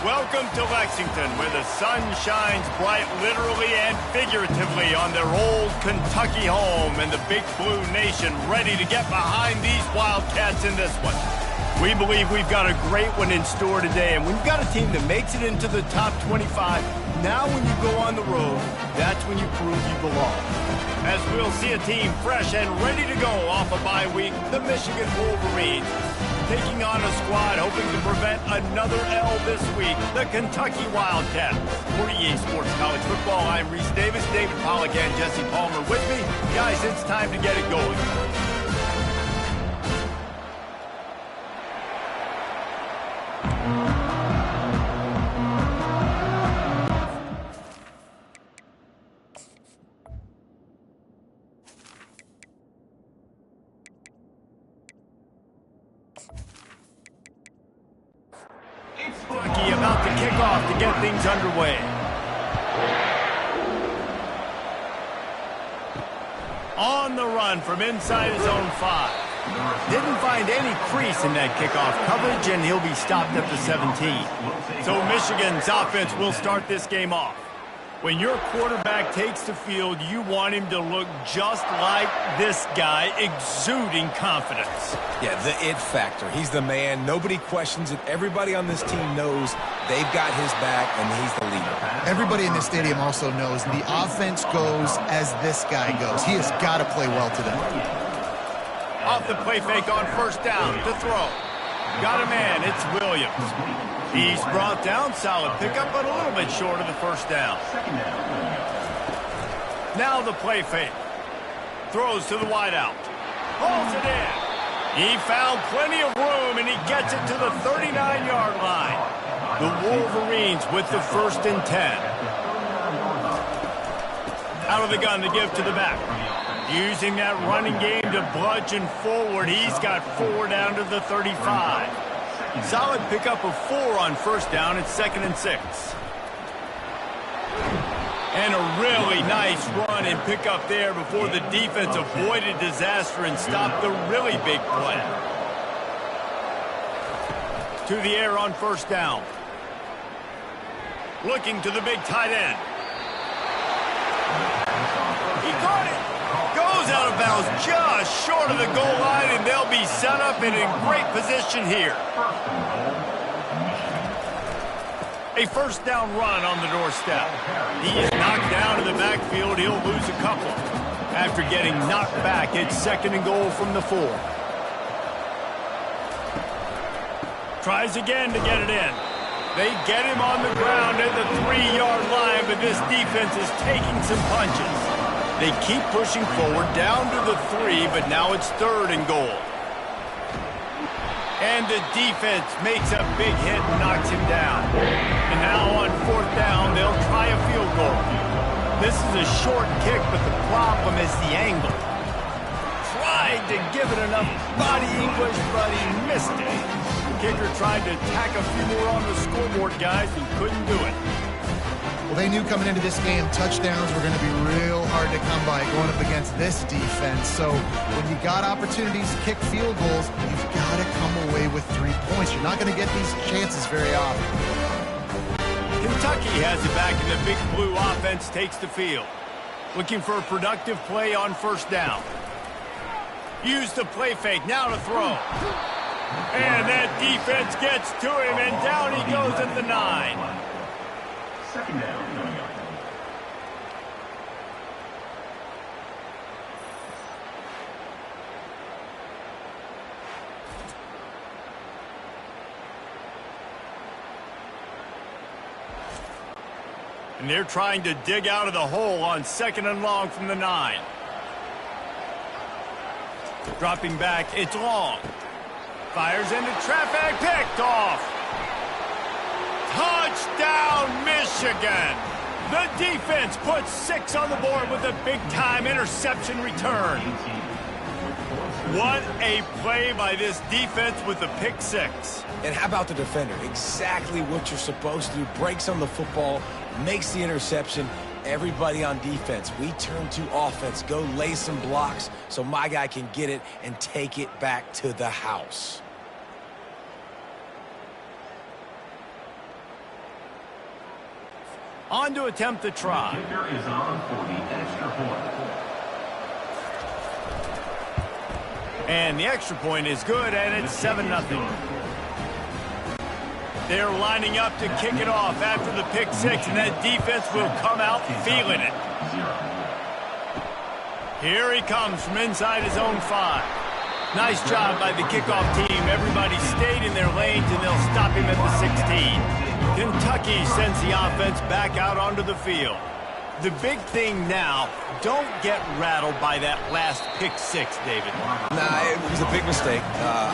Welcome to Lexington, where the sun shines bright literally and figuratively on their old Kentucky home, and the Big Blue Nation ready to get behind these Wildcats in this one. We believe we've got a great one in store today, and we've got a team that makes it into the top 25. Now when you go on the road, that's when you prove you belong. As we'll see a team fresh and ready to go off a bye week, the Michigan Wolverines, taking on a squad hoping to prevent another L this week, the Kentucky Wildcats. For EA Sports College Football, I'm Reese Davis, David Pollack, and Jesse Palmer with me. Guys, it's time to get it going. Kentucky about to kick off to get things underway. On the run from inside his own 5. Didn't find any crease in that kickoff coverage, and he'll be stopped at the 17. So Michigan's offense will start this game off. When your quarterback takes the field, you want him to look just like this guy, exuding confidence. Yeah, the it factor. He's the man. Nobody questions it. Everybody on this team knows they've got his back, and he's the leader. Everybody in this stadium also knows the offense goes as this guy goes. He has got to play well today. Off the play fake on first down to throw. Got a man. It's Williams. He's brought down, solid pickup, but a little bit short of the first down. Now the play fake. Throws to the wideout. Pulls it in. He found plenty of room, and he gets it to the 39-yard line. The Wolverines with the 1st and 10. Out of the gun to give to the back. Using that running game to bludgeon forward, he's got 4 down to the 35. Solid pickup of 4 on first down. It's 2nd and 6. And a really nice run and pickup there before the defense avoided disaster and stopped the really big play. To the air on first down. Looking to the big tight end. He caught it. Goes out of bounds just short of the goal line, and they'll be set up and in great position here. A first down run on the doorstep. He is knocked down in the backfield. He'll lose a couple. After getting knocked back, it's 2nd and goal from the 4. Tries again to get it in. They get him on the ground at the 3-yard line, but this defense is taking some punches. They keep pushing forward down to the 3, but now it's 3rd and goal. And the defense makes a big hit and knocks him down. And now on 4th down, they'll try a field goal. This is a short kick, but the problem is the angle. Tried to give it enough body English, but he missed it. The kicker tried to tack a few more on the scoreboard, guys, and couldn't do it. Well, they knew coming into this game touchdowns were going to be real hard to come by going up against this defense. So when you got opportunities to kick field goals, you've got to come away with 3 points. You're not going to get these chances very often. Kentucky has it back, and the Big Blue offense takes the field. Looking for a productive play on first down. Use the play fake, now to throw. And that defense gets to him, and down he goes at the 9. 2nd down. And they're trying to dig out of the hole on 2nd and long from the 9. Dropping back, it's long. Fires into traffic, picked off. Touchdown, Michigan! The defense puts 6 on the board with a big-time interception return. What a play by this defense with the pick 6. And how about the defender? Exactly what you're supposed to do. Breaks on the football, makes the interception. Everybody on defense, we turn to offense. Go lay some blocks so my guy can get it and take it back to the house. On to attempt the try. The kicker is on for the extra point. And the extra point is good, and it's 7-0. They're lining up to kick it off after the pick six, and that defense will come out feeling it. Here he comes from inside his own 5. Nice job by the kickoff team. Everybody stayed in their lanes, and they'll stop him at the 16. Kentucky sends the offense back out onto the field. The big thing now, don't get rattled by that last pick six, David. Nah, it was a big mistake.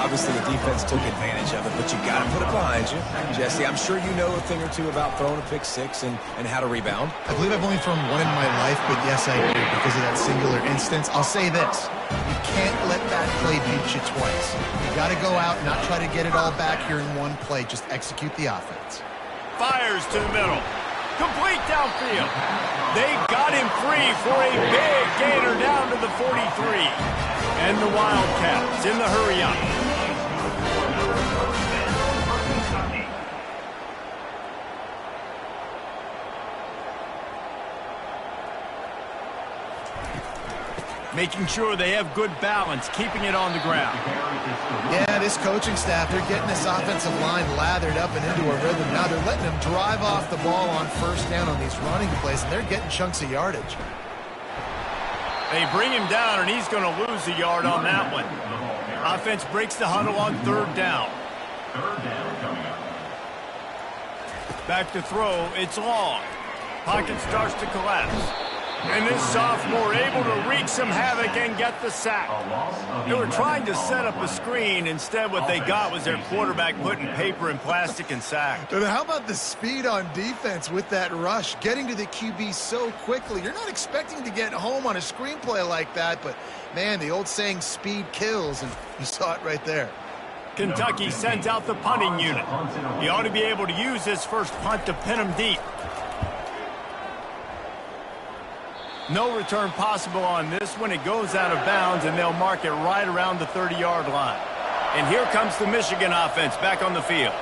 Obviously, the defense took advantage of it, but you got to put it behind you. Jesse, I'm sure you know a thing or two about throwing a pick six and how to rebound. I believe I've only thrown one in my life, but yes, I do because of that singular instance. I'll say this. You can't let that play beat you twice. You got to go out and not try to get it all back here in one play. Just execute the offense. Fires to the middle. Complete downfield. They got him free for a big gainer down to the 43. And the Wildcats in the hurry-up. Making sure they have good balance, keeping it on the ground. Yeah, this coaching staff, they're getting this offensive line lathered up and into a rhythm. Now they're letting them drive off the ball on first down on these running plays, and they're getting chunks of yardage. They bring him down, and he's going to lose a yard on that one. Offense breaks the huddle on third down. Third down coming up. Back to throw, it's long. Pocket starts to collapse. And this sophomore able to wreak some havoc and get the sack. They were trying to set up a screen. Instead, what they got was their quarterback putting paper and plastic and sack. And how about the speed on defense with that rush? Getting to the QB so quickly. You're not expecting to get home on a screenplay like that, but, man, the old saying, speed kills, and you saw it right there. Kentucky sends out the punting unit. He ought to be able to use this first punt to pin him deep. No return possible on this one. It goes out of bounds, and they'll mark it right around the 30-yard line. And here comes the Michigan offense back on the field.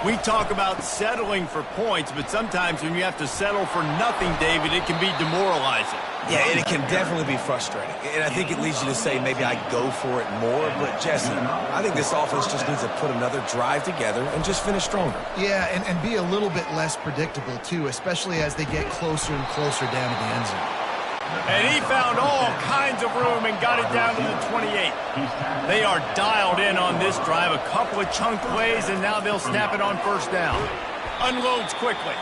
We talk about settling for points, but sometimes when you have to settle for nothing, David, it can be demoralizing. Yeah, and it can definitely be frustrating. And I think it leads you to say maybe I go for it more. But, Jesse, I think this offense just needs to put another drive together and just finish stronger. Yeah, and be a little bit less predictable, too, especially as they get closer and closer down to the end zone. And he found all kinds of room and got it down to the 28. They are dialed in on this drive. A couple of chunk plays, and now they'll snap it on first down. Unloads quickly.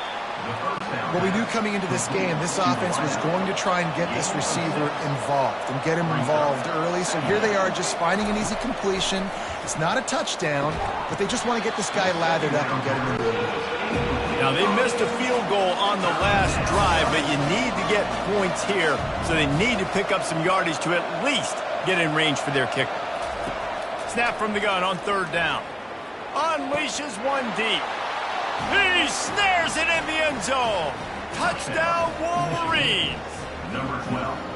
What we knew coming into this game, this offense was going to try and get this receiver involved and get him involved early. So here they are just finding an easy completion. It's not a touchdown, but they just want to get this guy lathered up and get him into the lead. Now, they missed a field goal on the last drive, but you need to get points here, so they need to pick up some yardage to at least get in range for their kicker. Snap from the gun on third down. Unleashes one deep. He snares it in the end zone. Touchdown, Wolverines. Number 12.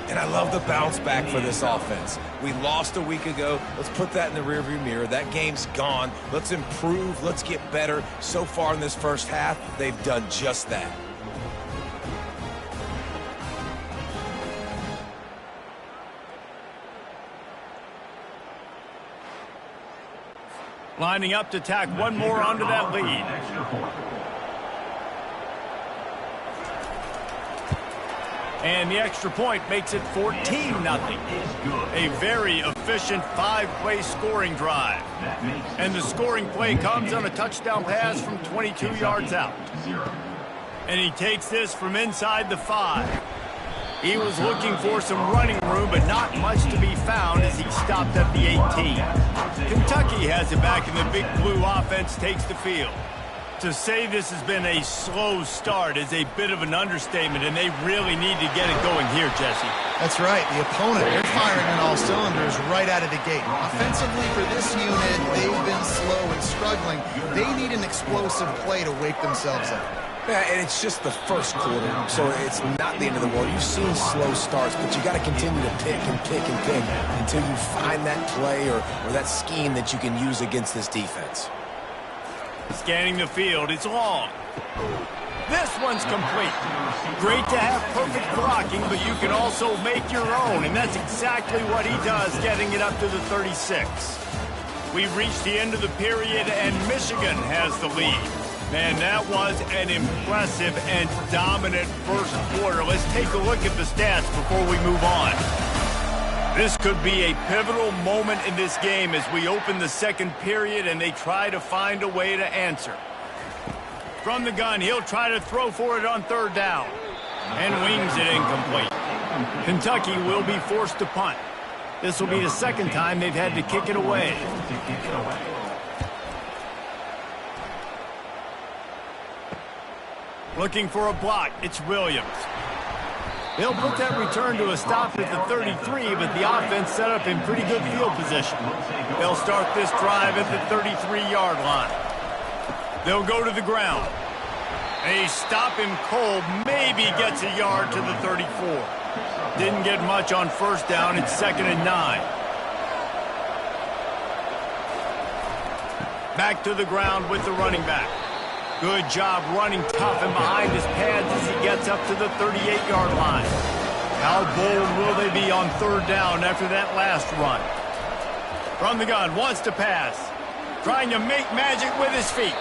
And I love the bounce back for this offense. We lost a week ago. Let's put that in the rearview mirror. That game's gone. Let's improve. Let's get better. So far in this first half, they've done just that. Lining up to tack one more onto that lead. And the extra point makes it 14-0. A very efficient five-play scoring drive. And the scoring play comes on a touchdown pass from 22 yards out. And he takes this from inside the 5. He was looking for some running room, but not much to be found as he stopped at the 18. Kentucky has it back, and the Big Blue offense takes the field. To say this has been a slow start is a bit of an understatement, and they really need to get it going here, Jesse. That's right. The opponent, they're firing on all cylinders right out of the gate. Offensively for this unit, they've been slow and struggling. They need an explosive play to wake themselves up. Yeah, and it's just the first quarter, so it's not the end of the world. You've seen slow starts, but you got to continue to pick and pick and pick until you find that play or that scheme that you can use against this defense. Scanning the field, it's long. This one's complete. Great to have perfect blocking, but you can also make your own, and that's exactly what he does, getting it up to the 36. We've reached the end of the period, and Michigan has the lead. Man, that was an impressive and dominant first quarter. Let's take a look at the stats before we move on. This could be a pivotal moment in this game as we open the second period and they try to find a way to answer. From the gun, he'll try to throw for it on third down. And wings it incomplete. Kentucky will be forced to punt. This will be the second time they've had to kick it away. Looking for a block, it's Williams. They'll put that return to a stop at the 33, but the offense set up in pretty good field position. They'll start this drive at the 33-yard line. They'll go to the ground. They stop him cold, maybe gets a yard to the 34. Didn't get much on first down, it's 2nd and 9. Back to the ground with the running back. Good job running tough and behind his pads as he gets up to the 38-yard line. How bold will they be on third down after that last run? From the gun, wants to pass. Trying to make magic with his feet.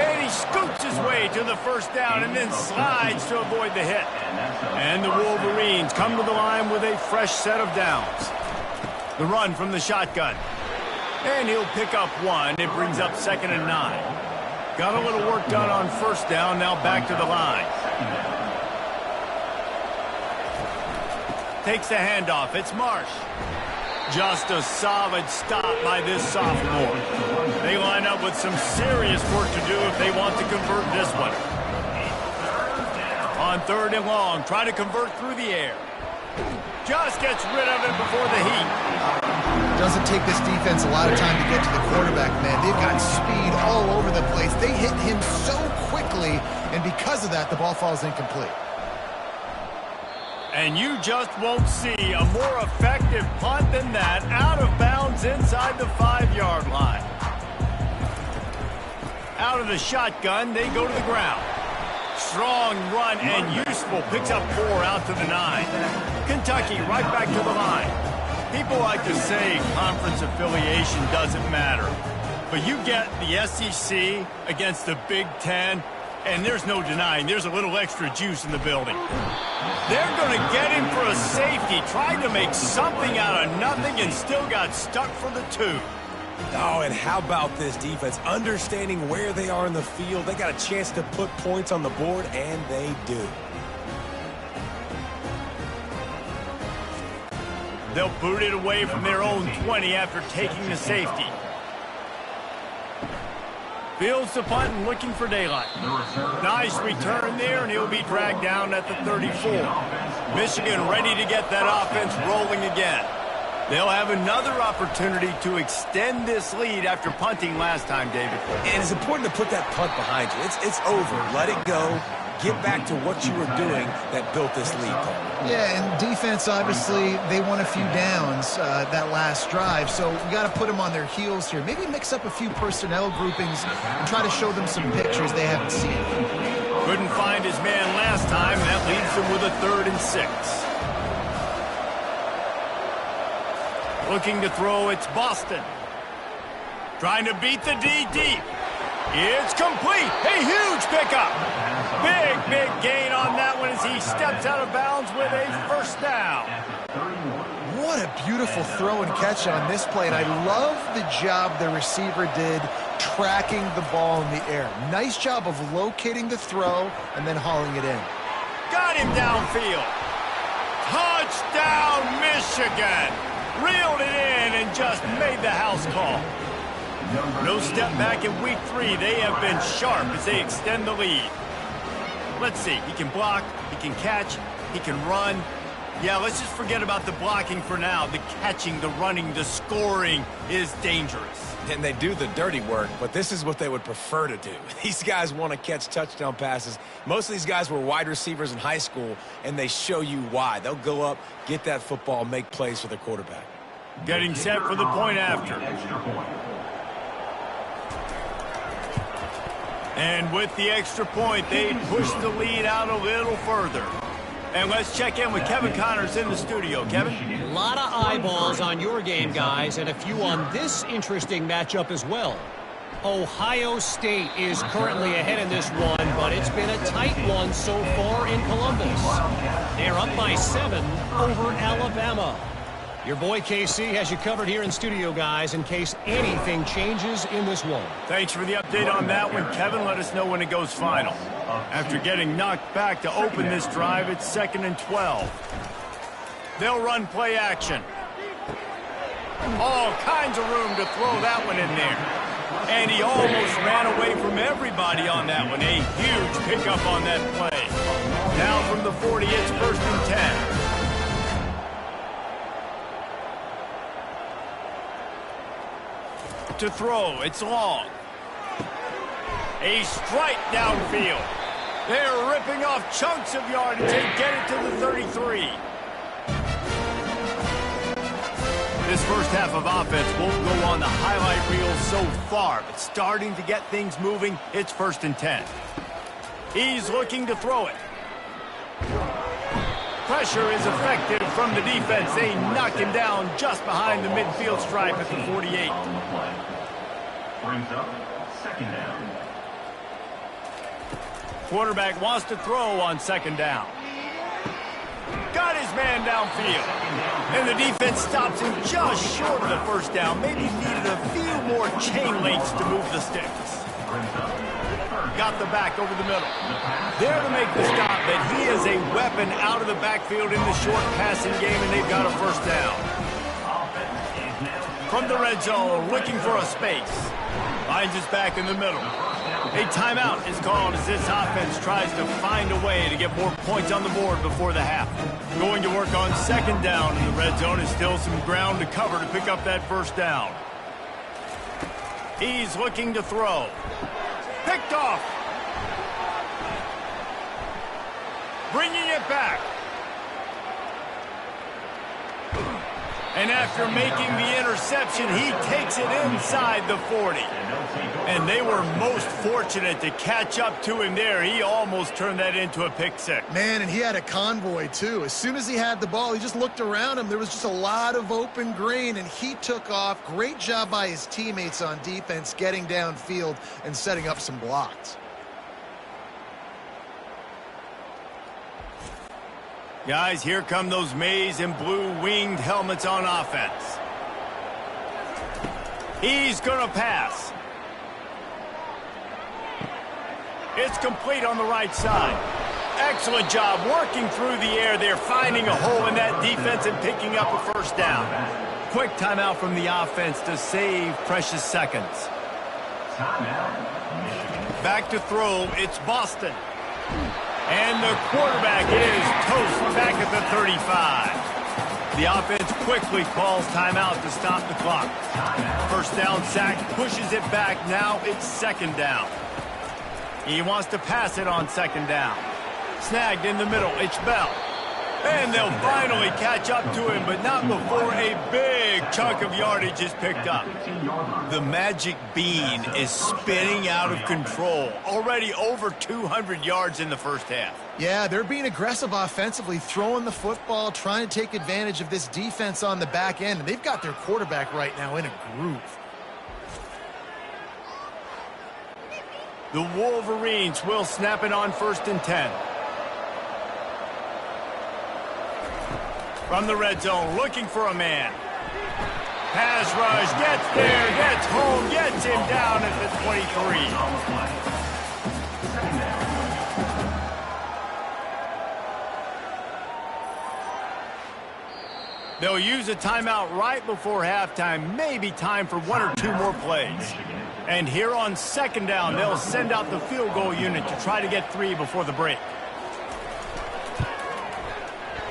And he scoops his way to the first down and then slides to avoid the hit. And the Wolverines come to the line with a fresh set of downs. The run from the shotgun. And he'll pick up one. It brings up 2nd and 9. Got a little work done on first down, now back to the line. Takes the handoff, it's Marsh. Just a solid stop by this sophomore. They line up with some serious work to do if they want to convert this one. On 3rd and long, try to convert through the air. Just gets rid of it before the heat. Doesn't take this defense a lot of time to get to the quarterback, man. They've got speed all over the place. They hit him so quickly, and because of that, the ball falls incomplete. And you just won't see a more effective punt than that, out of bounds inside the 5-yard line. Out of the shotgun, they go to the ground. Strong run and useful. Picks up 4 out to the 9. Kentucky right back to the line. People like to say conference affiliation doesn't matter. But you get the SEC against the Big Ten, and there's no denying there's a little extra juice in the building. They're going to get him for a safety, trying to make something out of nothing and still got stuck for the 2. Oh, and how about this defense? Understanding where they are in the field. They got a chance to put points on the board, and they do. They'll boot it away from their own 20 after taking the safety. Fields the punt and looking for daylight. Nice return there, and he'll be dragged down at the 34. Michigan ready to get that offense rolling again. They'll have another opportunity to extend this lead after punting last time, David. And it's important to put that punt behind you. It's over. Let it go. Get back to what you were doing that built this lead. Yeah, and defense, obviously, they won a few downs that last drive, so we got to put them on their heels here. Maybe mix up a few personnel groupings and try to show them some pictures they haven't seen. Couldn't find his man last time, and that leaves them with a 3rd and 6. Looking to throw, it's Boston. Trying to beat the D deep. It's complete. A huge pickup. Big gain on that one as he steps out of bounds with a first down. What a beautiful throw and catch on this play, and I love the job the receiver did tracking the ball in the air. Nice job of locating the throw and then hauling it in. Got him downfield. Touchdown, Michigan. Reeled it in and just made the house call. No step back in week 3. They have been sharp as they extend the lead. Let's see. He can block, he can catch, he can run. Yeah, let's just forget about the blocking for now. The catching, the running, the scoring is dangerous. And they do the dirty work, but this is what they would prefer to do. These guys want to catch touchdown passes. Most of these guys were wide receivers in high school, and they show you why. They'll go up, get that football, make plays for the quarterback. Getting set for the point after. And with the extra point, they push the lead out a little further. And let's check in with Kevin Connors in the studio. Kevin? A lot of eyeballs on your game, guys, and a few on this interesting matchup as well. Ohio State is currently ahead in this one, but it's been a tight one so far in Columbus. They're up by 7 over Alabama. Your boy KC has you covered here in studio, guys, in case anything changes in this one. Thanks for the update on that one, Kevin. Let us know when it goes final. After getting knocked back to open this drive, it's 2nd and 12. They'll run play action. All kinds of room to throw that one in there. And he almost ran away from everybody on that one. A huge pickup on that play. Now from the 40, it's 1st and 10. To throw, it's long. A strike downfield. They're ripping off chunks of yardage and get it to the 33. This first half of offense won't go on the highlight reel so far, but starting to get things moving, it's 1st and 10. He's looking to throw it. Pressure is effective from the defense. They knock him down just behind the midfield stripe at the 48. Brings up 2nd down. Quarterback wants to throw on 2nd down. Got his man downfield. And the defense stops him just short of the 1st down. Maybe needed a few more chain links to move the sticks. Got the back over the middle. There to make the stop, but he is a weapon out of the backfield in the short passing game, and they've got a 1st down. From the red zone, looking for a space. Finds his back in the middle. A timeout is called as this offense tries to find a way to get more points on the board before the half. Going to work on 2nd down in the red zone is still some ground to cover to pick up that 1st down. He's looking to throw. Picked off. Bringing it back. And after making the interception, he takes it inside the 40. And they were most fortunate to catch up to him there. He almost turned that into a pick six. Man, and he had a convoy, too. As soon as he had the ball, he just looked around him. There was just a lot of open green, and he took off. Great job by his teammates on defense getting downfield and setting up some blocks. Guys, here come those maize and blue winged helmets on offense. He's going to pass. It's complete on the right side. Excellent job working through the air there, finding a hole in that defense and picking up a 1st down. Quick timeout from the offense to save precious seconds. Back to throw, it's Boston. And the quarterback is toast back at the 35. The offense quickly calls timeout to stop the clock. 1st down sack, pushes it back. Now it's 2nd down. He wants to pass it on 2nd down. Snagged in the middle, it's Bell. And they'll finally catch up to him, but not before a big chunk of yardage is picked up. The magic bean is spinning out of control. Already over 200 yards in the 1st half. Yeah, they're being aggressive offensively, throwing the football, trying to take advantage of this defense on the back end. And they've got their quarterback right now in a groove. The Wolverines will snap it on 1st and 10. From the red zone, looking for a man. Pass rush, gets there, gets home, gets him down at the 23. They'll use a timeout right before halftime, maybe time for 1 or 2 more plays. And here on 2nd down, they'll send out the field goal unit to try to get 3 before the break.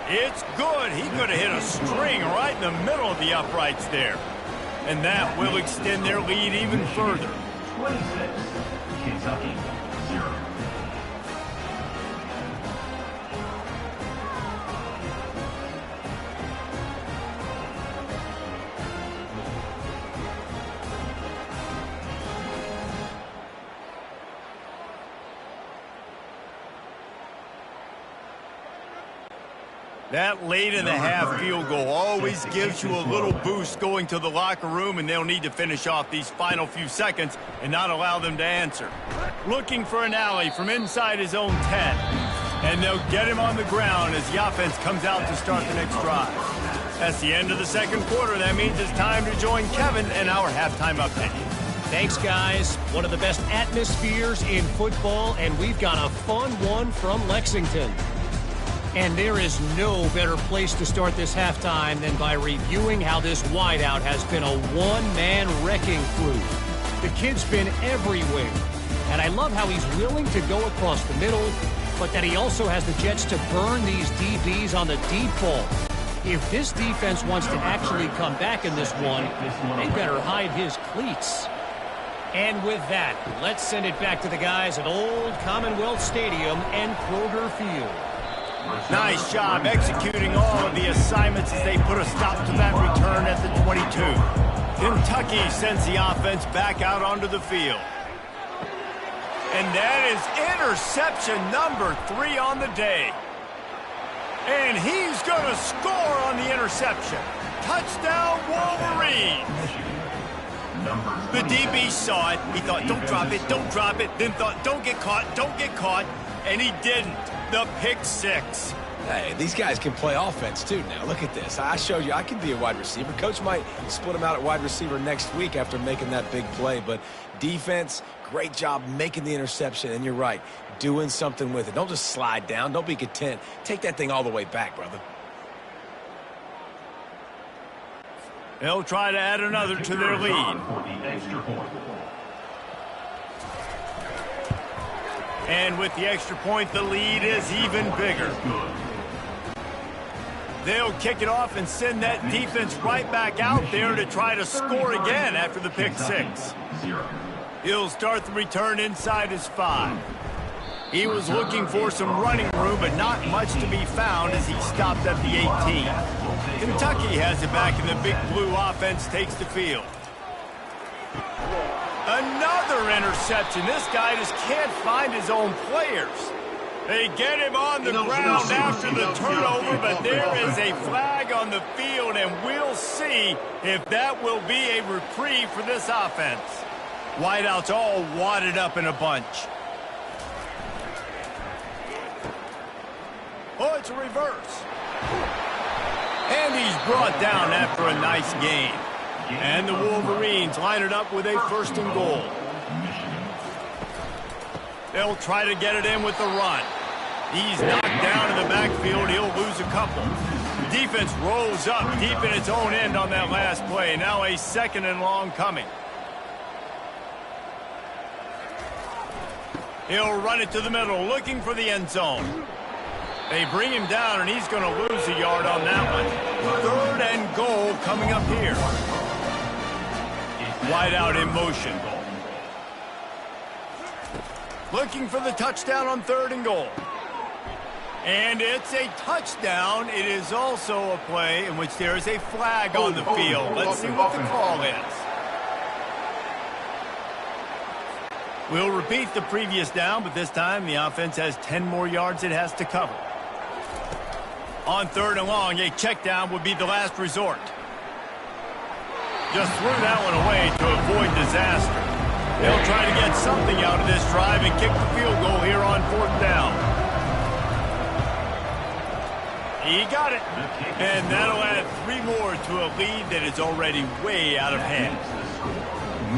It's good. He could have hit a string right in the middle of the uprights there. And that will extend their lead even further. 26, Kentucky, 0. That late in the half field goal always gives you a little boost going to the locker room, and they'll need to finish off these final few seconds and not allow them to answer. Looking for an alley from inside his own 10. And they'll get him on the ground as the offense comes out to start the next drive. That's the end of the second quarter. That means it's time to join Kevin and our halftime update. Thanks, guys. One of the best atmospheres in football, and we've got a fun one from Lexington. And there is no better place to start this halftime than by reviewing how this wideout has been a one-man wrecking crew. The kid's been everywhere, and I love how he's willing to go across the middle, but that he also has the jets to burn these DBs on the deep ball. If this defense wants to actually come back in this one, they better hide his cleats. And with that, let's send it back to the guys at Old Commonwealth Stadium and Kroger Field. Nice job executing all of the assignments as they put a stop to that return at the 22. Kentucky sends the offense back out onto the field. And that is interception number 3 on the day. And he's going to score on the interception. Touchdown, Wolverines. The DB saw it. He thought, don't drop it, don't drop it. Then thought, don't get caught, don't get caught. And he didn't. The pick 6. Hey, these guys can play offense, too, now. Look at this. I showed you I can be a wide receiver. Coach might split him out at wide receiver next week after making that big play. But defense, great job making the interception. And you're right, doing something with it. Don't just slide down. Don't be content. Take that thing all the way back, brother. They'll try to add another to their lead. And with the extra point, the lead is even bigger. They'll kick it off and send that defense right back out there to try to score again after the pick 6. He'll start the return inside his 5. He was looking for some running room, but not much to be found as he stopped at the 18. Kentucky has it back, and the big blue offense takes the field. Another interception. This guy just can't find his own players. They get him on the ground after the turnover, but there is a flag on the field, and we'll see if that will be a reprieve for this offense. Wideouts all wadded up in a bunch. Oh, it's a reverse. And he's brought down after a nice gain. And the Wolverines line it up with a 1st and goal. They'll try to get it in with the run. He's knocked down in the backfield. He'll lose a couple. The defense rolls up deep in its own end on that last play. Now a 2nd and long coming. He'll run it to the middle, looking for the end zone. They bring him down, and he's going to lose a yard on that one. 3rd and goal coming up here. Wide out in motion. Looking for the touchdown on 3rd and goal. And it's a touchdown. It is also a play in which there is a flag on the field. Let's see what the call is. We'll repeat the previous down, but this time the offense has 10 more yards it has to cover. On 3rd and long, a check down would be the last resort. Just threw that one away to avoid disaster. They'll try to get something out of this drive and kick the field goal here on 4th down. He got it. And that'll add 3 more to a lead that is already way out of hand.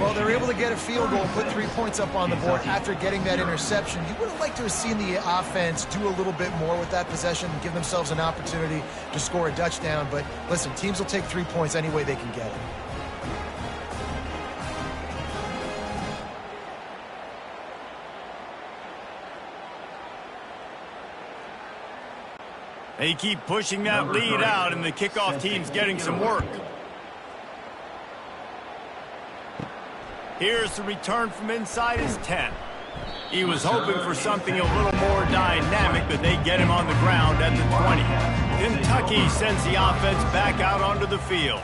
Well, they're able to get a field goal, put 3 points up on the board after getting that interception. You would have liked to have seen the offense do a little bit more with that possession and give themselves an opportunity to score a touchdown. But listen, teams will take 3 points any way they can get it. They keep pushing that lead out, and the kickoff team's getting some work. Here's the return from inside his 10. He was hoping for something a little more dynamic, but they get him on the ground at the 20. Kentucky sends the offense back out onto the field.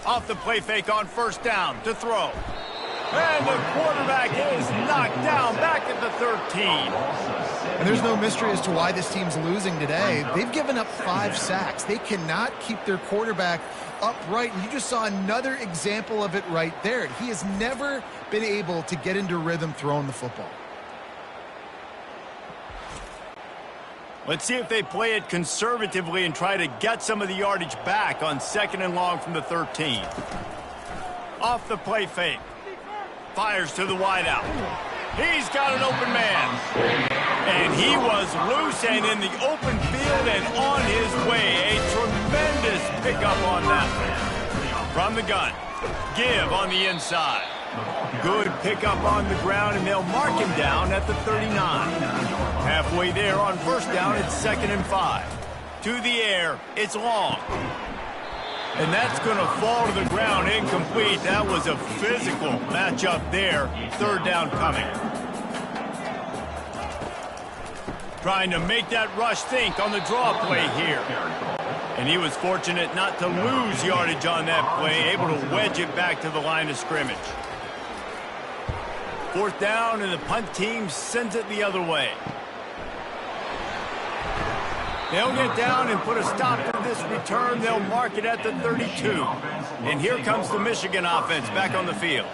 Off the play fake on 1st down to throw. And the quarterback is knocked down back at the 13. And there's no mystery as to why this team's losing today. They've given up 5 sacks. They cannot keep their quarterback upright. And you just saw another example of it right there. He has never been able to get into rhythm throwing the football. Let's see if they play it conservatively and try to get some of the yardage back on 2nd and long from the 13. Off the play fake. Fires to the wideout. He's got an open man. And he was loose and in the open field and on his way. A tremendous pickup on that one. From the gun. Give on the inside. Good pickup on the ground, and they'll mark him down at the 39. Halfway there on 1st down, it's 2nd and 5. To the air, it's long. And that's going to fall to the ground incomplete. That was a physical matchup there. 3rd down coming. Trying to make that rush think on the draw play here. And he was fortunate not to lose yardage on that play, able to wedge it back to the line of scrimmage. 4th down, and the punt team sends it the other way. They'll get down and put a stop to this return. They'll mark it at the 32. And here comes the Michigan offense back on the field.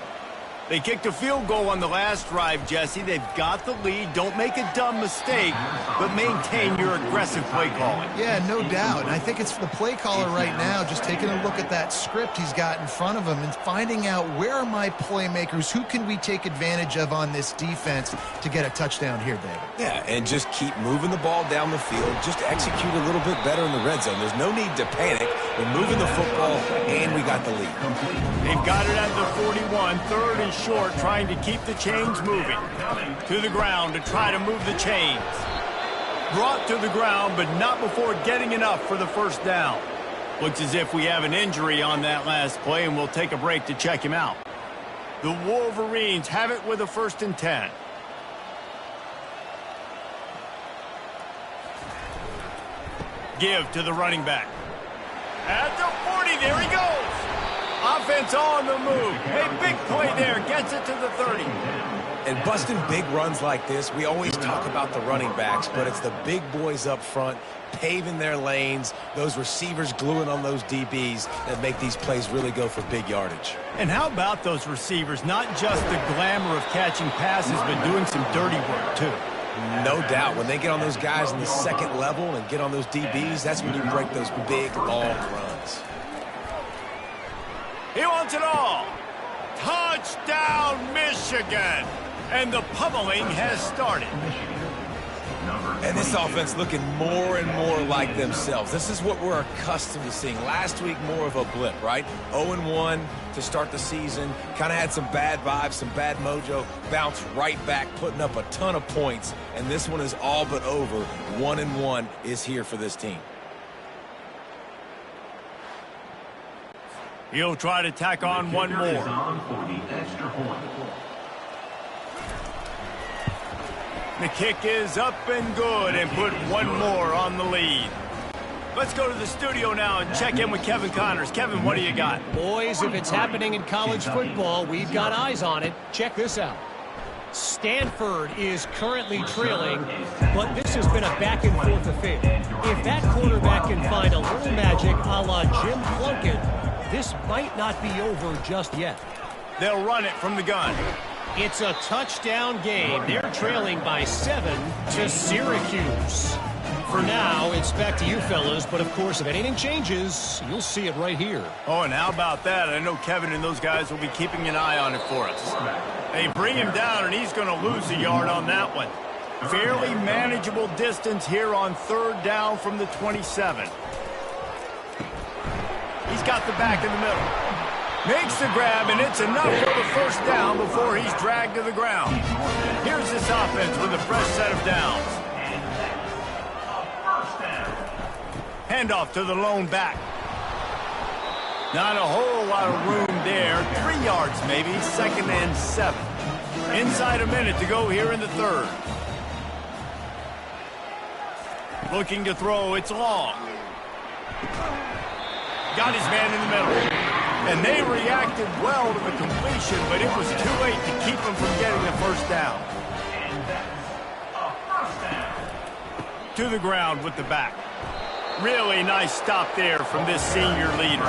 They kicked a field goal on the last drive, Jesse. They've got the lead. Don't make a dumb mistake, but maintain your aggressive play calling. Yeah, no doubt. And I think it's the play caller right now just taking a look at that script he's got in front of him and finding out where are my playmakers, who can we take advantage of on this defense to get a touchdown here, David. Yeah, and just keep moving the ball down the field. Just execute a little bit better in the red zone. There's no need to panic. We're moving the football, and we got the lead. They've got it at the 41, 3rd and short, trying to keep the chains moving. To the ground to try to move the chains. Brought to the ground, but not before getting enough for the 1st down. Looks as if we have an injury on that last play, and we'll take a break to check him out. The Wolverines have it with a 1st and 10. Give to the running back. At the 40, there he goes. Offense on the move. A big play there. Gets it to the 30. And busting big runs like this, we always talk about the running backs, but it's the big boys up front paving their lanes, those receivers gluing on those DBs that make these plays really go for big yardage. And how about those receivers? Not just the glamour of catching passes, but doing some dirty work, too. No doubt. When they get on those guys in the 2nd level and get on those DBs, that's when you break those big, long runs. He wants it all. Touchdown, Michigan. And the pummeling has started. And this offense looking more and more like themselves. This is what we're accustomed to seeing. Last week, more of a blip, right? 0-1 to start the season. Kind of had some bad vibes, some bad mojo. Bounced right back, putting up a ton of points. And this one is all but over. 1-1 is here for this team. He'll try to tack on one more. The kick is up and good and put one more on the lead. Let's go to the studio now and check in with Kevin Connors. Kevin, what do you got? Boys, if it's happening in college football, we've got eyes on it. Check this out. Stanford is currently trailing, but this has been a back-and-forth affair. If that quarterback can find a little magic a la Jim Plunkett, this might not be over just yet. They'll run it from the gun. It's a touchdown game. They're trailing by 7 to Syracuse. For now, it's back to you fellas, but of course, if anything changes, you'll see it right here. Oh, and how about that? I know Kevin and those guys will be keeping an eye on it for us. They bring him down, and he's going to lose a yard on that one. Fairly manageable distance here on 3rd down from the 27. He's got the back in the middle. Makes the grab, and it's enough for the 1st down before he's dragged to the ground. Here's this offense with a fresh set of downs. Handoff to the lone back. Not a whole lot of room there. 3 yards maybe, 2nd and 7. Inside a minute to go here in the 3rd. Looking to throw, it's long. Got his man in the middle. And they reacted well to the completion, but it was too late to keep them from getting the 1st down. to the ground with the back. Really nice stop there from this senior leader.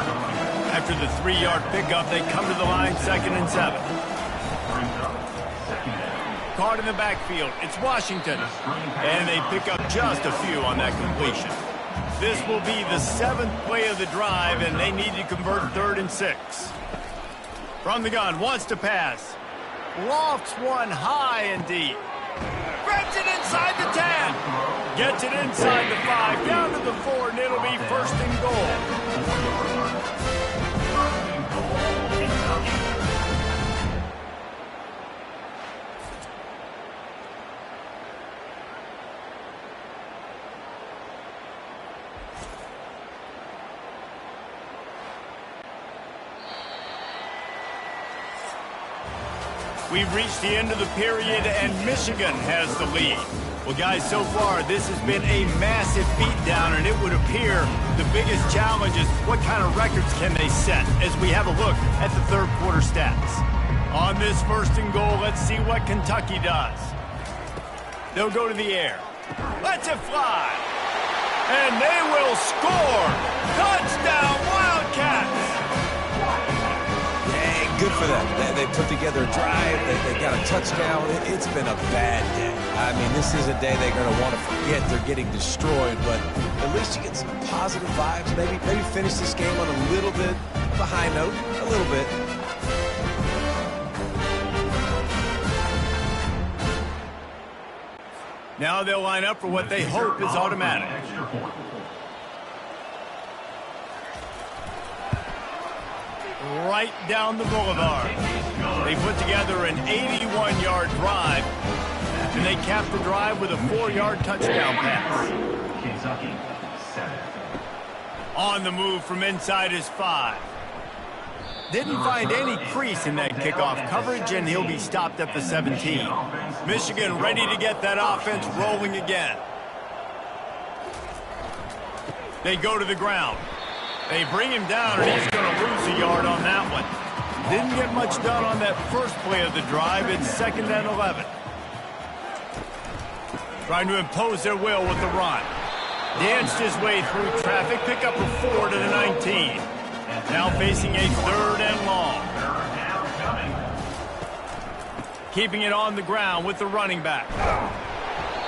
After the 3-yard pickup, they come to the line 2nd and 7. Caught in the backfield, it's Washington. And they pick up just a few on that completion. This will be the 7th play of the drive, and they need to convert 3rd and 6. From the gun, wants to pass. Lofts one high and deep. Grabs it inside the 10. Gets it inside the 5, down to the 4, and it'll be 1st and goal. We've reached the end of the period, and Michigan has the lead. Well, guys, so far, this has been a massive beatdown, and it would appear the biggest challenge is what kind of records can they set as we have a look at the 3rd quarter stats. On this 1st and goal, let's see what Kentucky does. They'll go to the air. Let's it fly. And they will score. Touchdown, Wildcats. Good for them. They put together a drive. They got a touchdown. It's been a bad day. I mean, this is a day they're going to want to forget. They're getting destroyed, but at least you get some positive vibes. Maybe finish this game on a little bit of a high note. A little bit. Now they'll line up for what they hope is automatic. Right down the boulevard. They put together an 81-yard drive, and they cap the drive with a 4-yard touchdown pass. Kentucky, 7. On the move from inside his 5. Didn't find any crease in that kickoff coverage, and he'll be stopped at the 17. Michigan ready to get that offense rolling again. They go to the ground. They bring him down, and he's going to lose a yard on that one. Didn't get much done on that first play of the drive. It's 2nd and 11. Trying to impose their will with the run. Danced his way through traffic, pick up a 4 to the 19. Now facing a 3rd and long. Keeping it on the ground with the running back.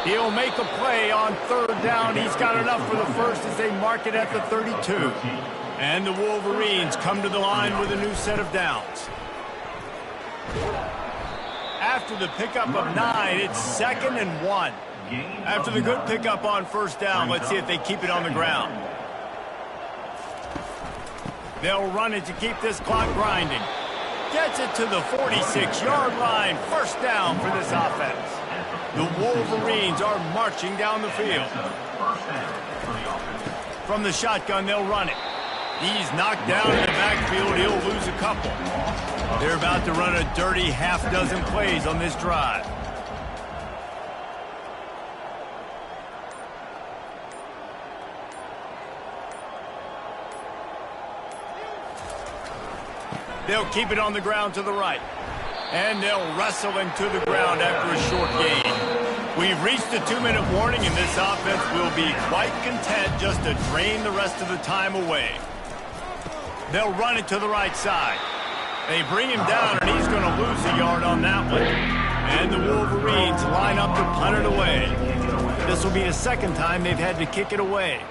He'll make a play on 3rd down. He's got enough for the first as they mark it at the 32. And the Wolverines come to the line with a new set of downs. After the pickup of 9, it's 2nd and 1. After the good pickup on 1st down, let's see if they keep it on the ground. They'll run it to keep this clock grinding. Gets it to the 46-yard line. 1st down for this offense. The Wolverines are marching down the field. From the shotgun, they'll run it. He's knocked down in the backfield. He'll lose a couple. They're about to run a dirty half-dozen plays on this drive. They'll keep it on the ground to the right. And they'll wrestle him to the ground after a short gain. We've reached the 2-minute warning, and this offense will be quite content just to drain the rest of the time away. They'll run it to the right side. They bring him down, and he's going to lose a yard on that one. And the Wolverines line up to punt it away. This will be the 2nd time they've had to kick it away.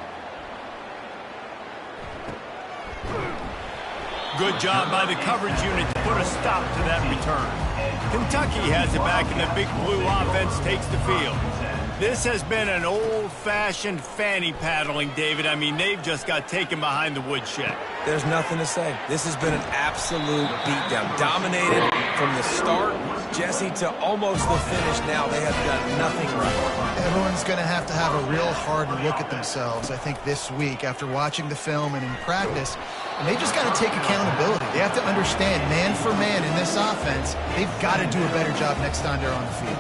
Good job by the coverage unit to put a stop to that return. Kentucky has it back, and the Big Blue offense takes the field. This has been an old-fashioned fanny paddling, David. I mean, they've just got taken behind the woodshed. There's nothing to say. This has been an absolute beatdown. Dominated from the start, Jesse, to almost the finish now. They have done nothing right. Everyone's going to have a real hard look at themselves, I think, this week after watching the film and in practice. And they just got to take accountability. They have to understand, man for man in this offense, they've got to do a better job next time they're on the field.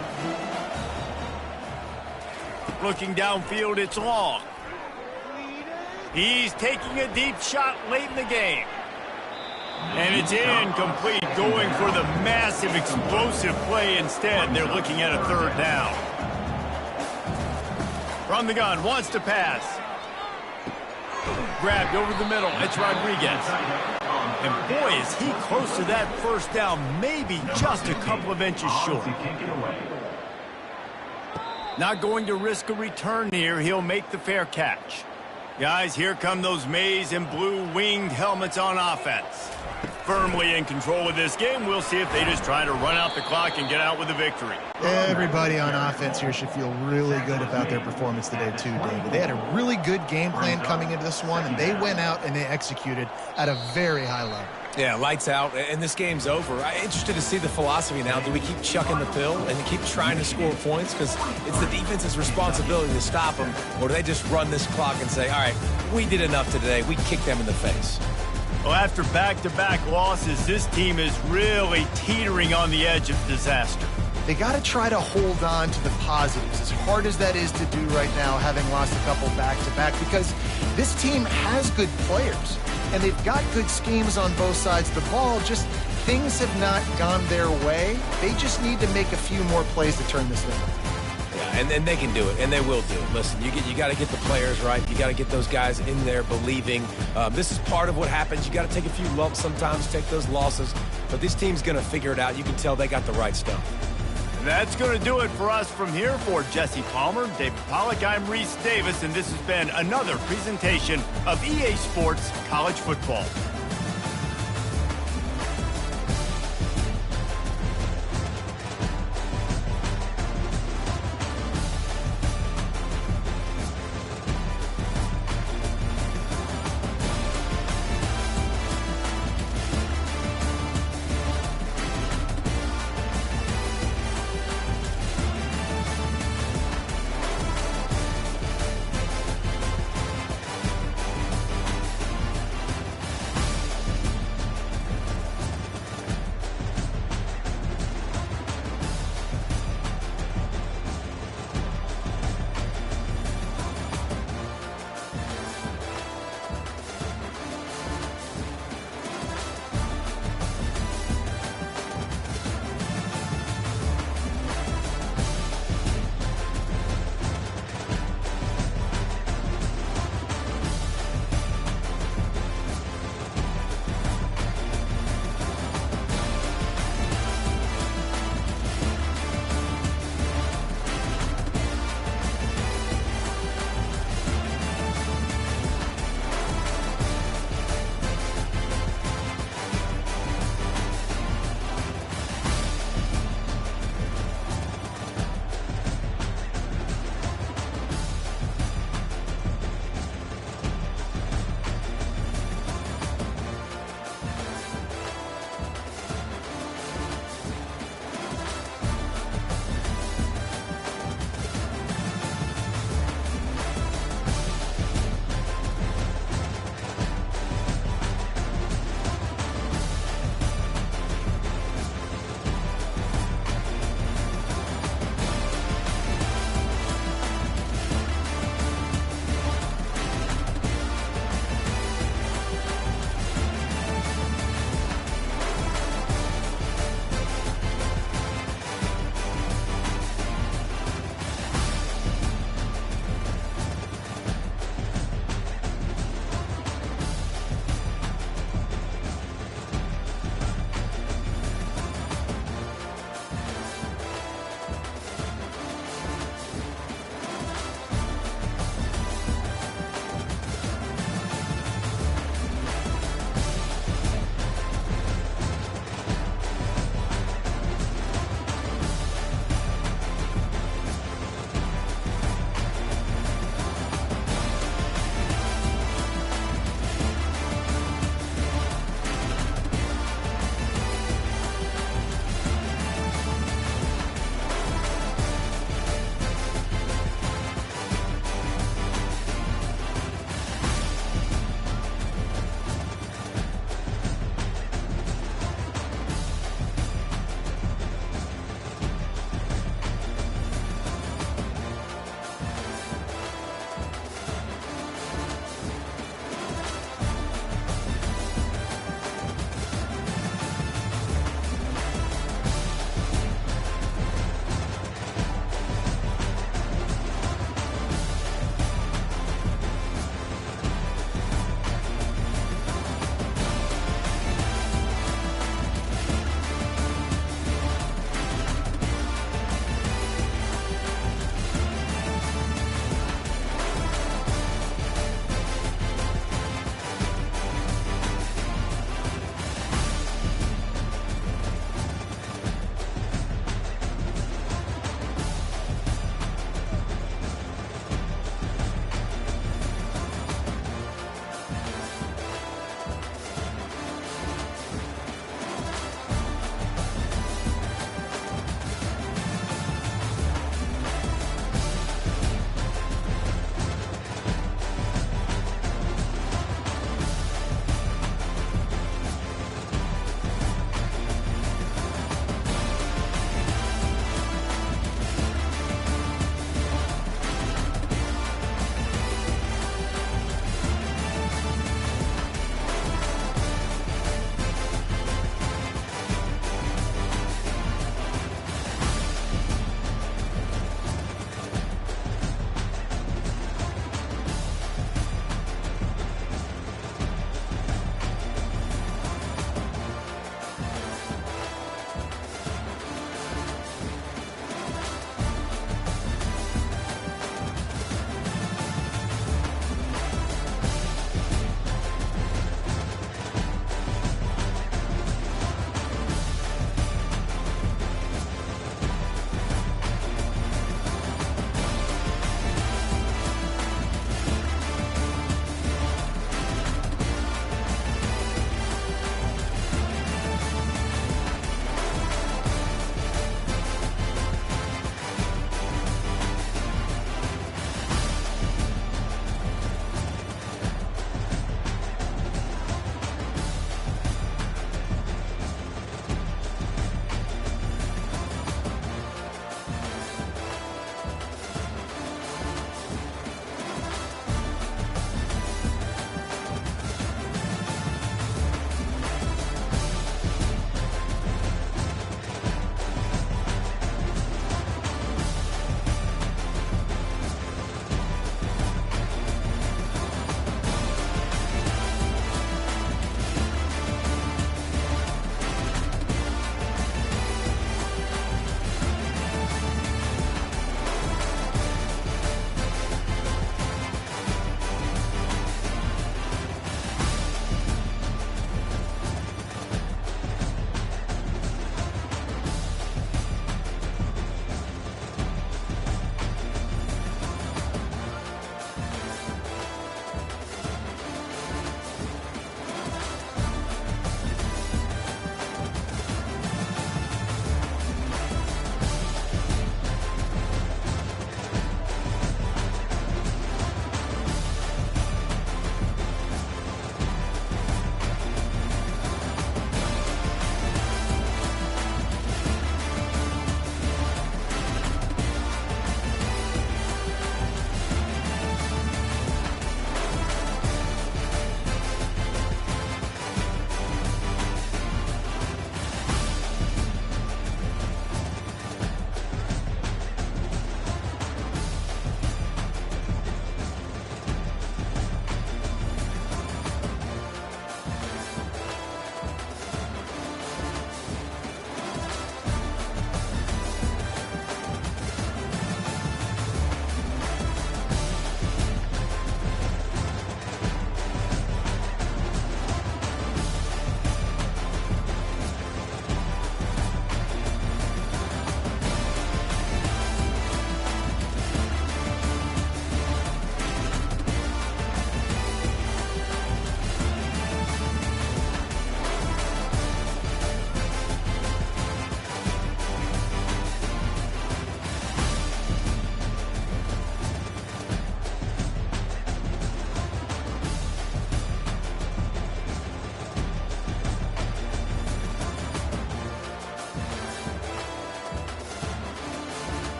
Looking downfield, it's Long. He's taking a deep shot late in the game. And it's incomplete, going for the massive explosive play instead. They're looking at a 3rd down. From from the gun, wants to pass. Grabbed over the middle, it's Rodriguez. And boy, is he close to that first down, maybe just a couple of inches short. Not going to risk a return here, he'll make the fair catch. Guys, here come those maize and blue winged helmets on offense. Firmly in control of this game. We'll see if they just try to run out the clock and get out with a victory. Everybody on offense here should feel really good about their performance today too, David. They had a really good game plan coming into this one, and they went out and they executed at a very high level. Yeah, lights out, and this game's over. I'm interested to see the philosophy now. Do we keep chucking the pill and keep trying to score points? Because it's the defense's responsibility to stop them. Or do they just run this clock and say, all right, we did enough today. We kicked them in the face. Well, after back-to-back losses, this team is really teetering on the edge of disaster. They got to try to hold on to the positives, as hard as that is to do right now, having lost a couple back-to-back, because this team has good players, and they've got good schemes on both sides of the ball, just things have not gone their way. They just need to make a few more plays to turn this thing around. And then they can do it, and they will do it. Listen, you got to get the players right. You got to get those guys in there believing. This is part of what happens. You got to take a few lumps sometimes, take those losses. But this team's going to figure it out. You can tell they got the right stuff. That's going to do it for us from here. For Jesse Palmer, David Pollack, I'm Reese Davis, and this has been another presentation of EA Sports College Football.